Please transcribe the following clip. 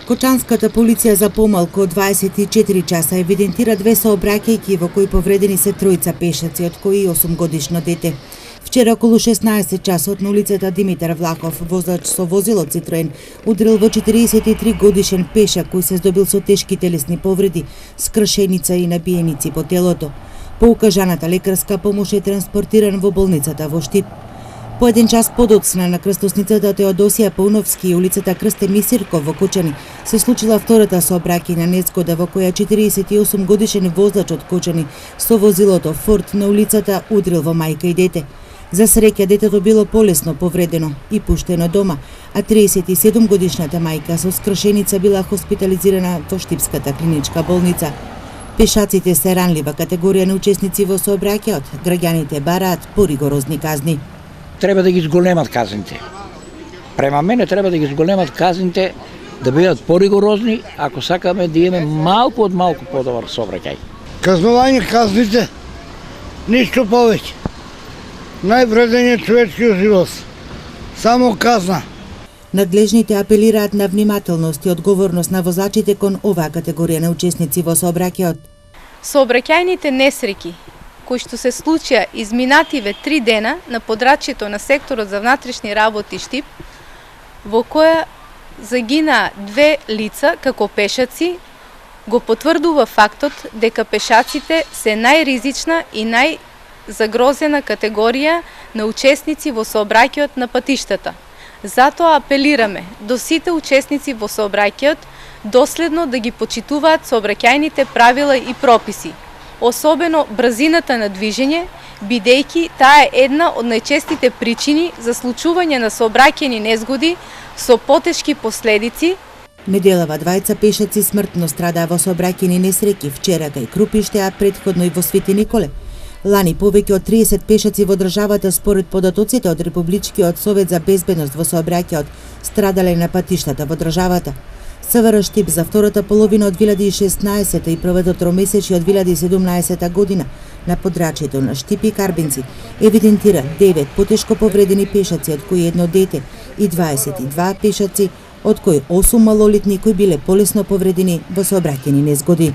Кочанската полиција за помалку од 24 часа евидентира 2 сообраќајки во кои повредени се тројца пешаци, од кои 8-годишно дете. Вчера околу 16 часот на улицата Димитар Влахов, возач со возило Citroen удрил во 43 годишен пешак кој се здобил со тешки телесни повреди, скршеница и набиеници по телото. По укажаната лекарска помош е транспортиран во болницата во Штип. По еден час подоцна на крстосницата Теодосија Пауновски и улицата Крсте Мисирков во Кочани се случила втората сообраќајна незгода во која 48 годишен возач од Кочани со возилото Форд на улицата удрил во мајка и дете. За среќа детето било полесно повредено и пуштено дома, а 37 годишната мајка со скршеница била хоспитализирана во Штипската клиничка болница. Пешаците се ранлива категорија на учесници во сообраќајот. Граѓаните бараат поригорозни казни. Треба да ги зголемат казните. Према мене треба да ги зголемат казните, да бидат поригорозни, ако сакаме да имаме малку од малку подобар сообраќај. Казнување казните, ништо повеќе. Највреден е човечкиот живот. Само казна. Надлежните апелираат на внимателност и одговорност на возачите кон оваа категорија на учесници во сообраќајот. Сообраќајните несреќи кои што се случија изминативе 3 дена на подрачјето на секторот за внатрешни работи Штип, во која загинаа 2 лица како пешаци, го потврдува фактот дека пешаците се најризична и најзагрозена категорија на учесници во сообраќајот на патиштата. Затоа апелираме до сите учесници во сообраќајот доследно да ги почитуваат сообраќајните правила и прописи, особено брзината на движење, бидејќи таа е една од најчестите причини за случување на сообраќајни незгоди со потешки последици. Неделава двајца пешаци смртно страдаа во сообраќајни несреќи вчера кај Крупиште, а претходно и во Свети Николе. Лани повеќе од 30 пешаци во државата според податоците од Републичкиот совет за безбедност во сообраќајот страдале на патиштата во државата. СВР Штип за втората половина од 2016 и првото тромесечје од 2017 година на подрачјето на Штип и Карбинци евидентира 9 потешко повредени пешаци, од кои едно дете, и 22 пешаци, од кои 8 малолетни кои биле полесно повредени во сообраќајни незгоди.